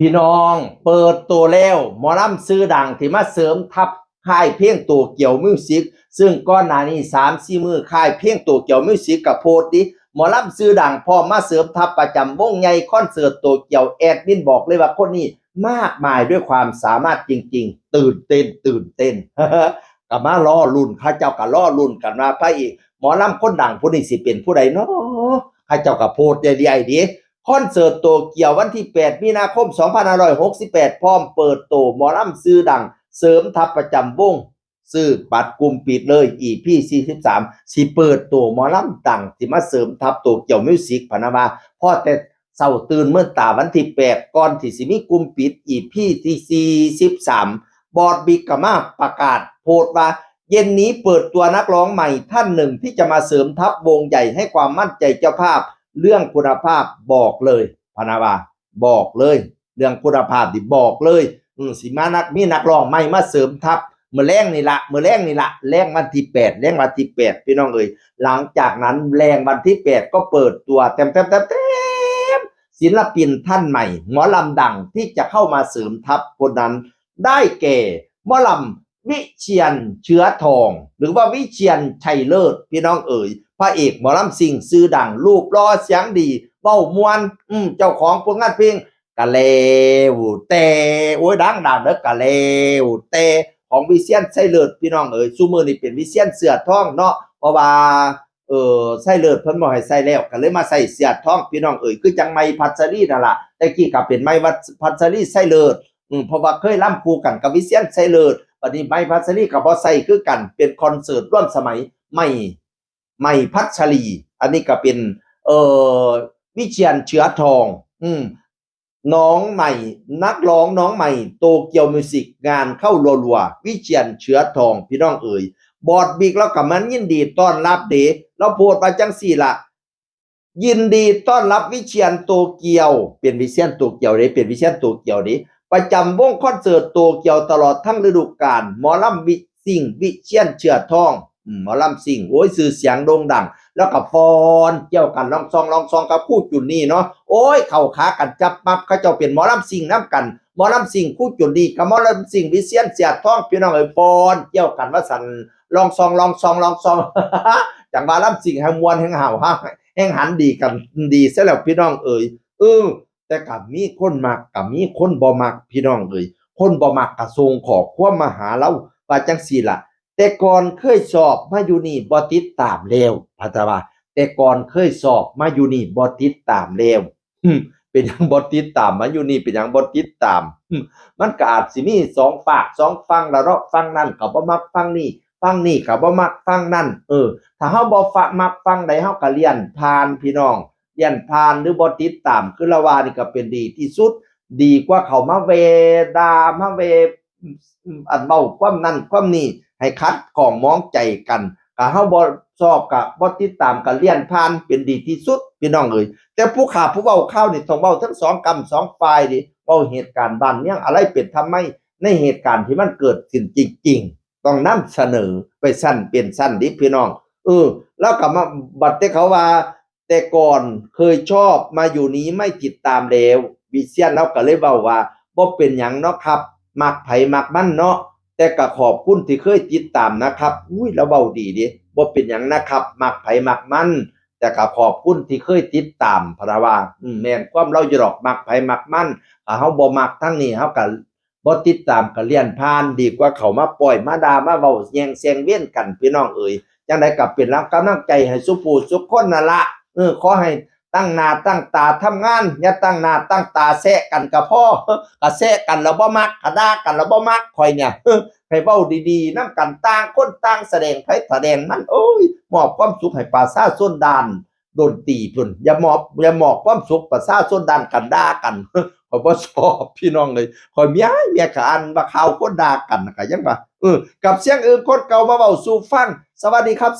พี่น้องเปิดตัวแล้วหมอลำซื้อดังที่มาเสริมทัพค่ายเพลงตัวเกี่ยวมิวสิกซึ่งก้อนหน้านี้3-4 มื้อค่ายเพลงตัวเกี่ยวมิวสิกกับโพสต์ดิหมอลำซื้อดังพอมาเสริมทัพประจำวงใหญ่คอนเสิร์ตตัวเกี่ยวแอดมินบอกเลยว่าคนนี้มากมายด้วยความสามารถจริงๆตื่นเต้น กับมาล้อรุ่นข้าเจ้ากับล้อรุ่นกันว่าพระเอกหมอลำคนดังผู้นี้สิเป็นผู้ใดเนาะข้าเจ้ากับโพสต์ใหญ่ๆดิคอนเสิร์ตโตเกียววันที่8 มีนาคม 2568พร้อมเปิดโตหมอลำซื้อดังเสริมทัพประจำวงซื้อบัตรกลุ่มปิดเลย EP 43สิเปิดโตหมอลำดังที่มาเสริมทัพโตเกียวมิวสิกพะนะว่าพอแต่เช้าตื่นเมื่อตาวันที่8ก่อนที่สิมีกลุ่มปิด EP 43บอดบิ๊กก็มาประกาศโพสต์ว่าเย็นนี้เปิดตัวนักร้องใหม่ท่านหนึ่งที่จะมาเสริมทัพวงใหญ่ให้ความมั่นใจเจ้าภาพเรื่องคุณภาพบอกเลยพะนะว่าบอกเลยเรื่องคุณภาพดิบอกเลยสิมามีนักร้องใหม่มาเสริมทัพมื้อแลงนี่ละแลงวันที่8พี่น้องเอ้ยหลังจากนั้นแรงวันที่8ก็เปิดตัวเต็มศิลปินท่านใหม่หมอลำดังที่จะเข้ามาเสริมทัพคนนั้นได้แก่หมอลำวิเชียรเชื้อทองหรือว่าวิเชียรชัยเลิศพี่น้องเอ๋ยพระเอกหมอลำซิ่งซื้อดังรูปรอเสียงดีเว้ามวนเจ้าของผลงานเพลงกะเลวแต่โอ้ยดังเด้อกะเลวแต่ของวิเชียรชัยเลิศพี่น้องเอ๋ยซุมื้อนี้เป็นวิเชียรเสื้อทองเนาะเพราะว่าใส่เลิศเพิ่นบ่ให้ใส่แล้วก็เลยมาใส่เสื้อทองพี่น้องเอ๋ยคือจังไม้พัชรีนั่นล่ะแต่กี้ก็เป็นไม้วัดพัชรีใส่เลิศเพราะว่าเคยร่ำคู่กันกับวิเชียรชัยเลิศบัดนี้ไม้พัชรีก็บ่ใส่คือกันเป็นคอนเสิร์ตร่วมสมัยไม่พัชรีอันนี้ก็เป็นวิเชียรเชื้อทองน้องใหม่นักร้องน้องใหม่โตเกียวมิวสิกงานเข้ารัวๆวิเชียรเชื้อทองพี่น้องเอ๋ยบอดบิ๊กแล้วก็มันยินดีต้อนรับเดเราโพสต์มาจังสี่ละยินดีต้อนรับวิเชียรโตเกียวเป็นวิเชียรโตเกียวเด้เป็นวิเชียรโตเกียวเด้ประจำวงคอนเสิร์ตโตเกียวตลอดทั้งฤดูกาลหมอลำวิเชียรเชื้อทองหมอลำซิ่งโอ้ยสื่อเสียงโด่งดังแล้วก็ฟอนเกี่ยวกันลองซองกับคู่จุนนี่เนาะโอ้ยเข้าขากันจับมับเขาเจ้าเป็นหมอลำซิ่งน้ำกันหมอลำซิ่งคู่จุนนี่กับหมอลำซิ่งวิเชียรเชื้อทองพี่น้องเอ้ยฟอนเกี่ยวกันว่าสั่นลองซองจังว่าลำซิ่งให้มวนแห่งห่าวแห่งหันดีกันดีซะแล้วพี่น้องเอ้ยแต่ก็มีคนมักก็มีคนบ่มักพี่น้องเอ้ยคนบ่มักก็ส่งข้อความมาหาเราว่าจังซี่ล่ะแต่ก่อนเคยสอบมาอยู่นี่บ่ติดตามแล้วพะตะว่าแต่ก่อนเคยสอบมาอยู่นี่บ่ติดตามแล้วเป็นหยังบ่ติดตามมาอยู่นี่เป็นหยังบ่ติดตามมันก็อาจสิมี2ฝาก2ฝั่งละเนาะฝั่งนั้นก็บ่มักฝั่งนี้ก็บ่มักฝั่งนั้นถ้าเฮาบ่มักฝั่งใดเฮาก็เลี่ยนผ่านพี่น้องเลี่ยนผ่านหรือบ่ติดตามคือละว่านี่ก็เป็นดีที่สุดดีกว่าเขามาเวด่ามาเวอันเว้าความนั้นความนี้ให้คัดของมองใจกันก็เฮาบ่ชอบก็บ่ติดตามก็เลี่ยนผ่านเป็นดีที่สุดพี่น้องเอ้ยแต่ผู้ข่าวผู้เว้าข่าวนี่ต้องเว้าทั้ง2กรรม2ฝ่ายดิเว้าเหตุการณ์บ้านเมืองอะไรเป็นทำไมในเหตุการณ์ที่มันเกิดขึ้นจริงๆต้องนำเสนอไปสั้นเป็นสั้นดิพี่น้องแล้วก็มาบัดแต่เขาว่าแต่ก่อนเคยชอบมาอยู่นี้ไม่ติดตามแล้ววิเชียรเราก็เลยเว้าว่าบ่เป็นหยังเนาะครับมักไผมักมันเนาะแต่ก็ขอบคุณที่เคยติดตามนะครับอุ้ยเราเว้าดีดิบ่เป็นหยังนะครับมักไผมักมันแต่ก็ขอบคุณที่เคยติดตามพะนะว่าแม่นความเราอยู่ดอกมักไผมักมันเฮาบ่มักทั้งนี้เฮาก็บ่ติดตามก็เลี่ยนผ่านดีกว่าเขามาปล่อยมาด่ามาเว้าแย่งแซงเวียนกันพี่น้องเอ๋ยจังได๋ก็เป็นกำลังใจให้ซุผู้ซุคนนั่นล่ะขอให้ตั้งหน้าตั้งตาทำงานอย่าตั้งหน้าตั้งตาแซะกันก็พอก็แซะกันแล้วบ่มักก็ด่ากันแล้วบ่มักข่อยเนี่ยให้เว้าดีๆนำกันต่างคนต่างแสดงไผแสดงมันโอ้ยมอบความสุขให้ประชาชนด้านดนตรีพุ่นอย่ามอบความสุขประชาชนด้านกันด่ากันข้อยบ่ชอบพี่น้องเอ้ยข้อยเมียก็อ่านว่าข่าวคนด่ากันก็ยังว่ากับเสียงอื่นคนเก่ามาเว้าสู่ฟังสวัสดีครับ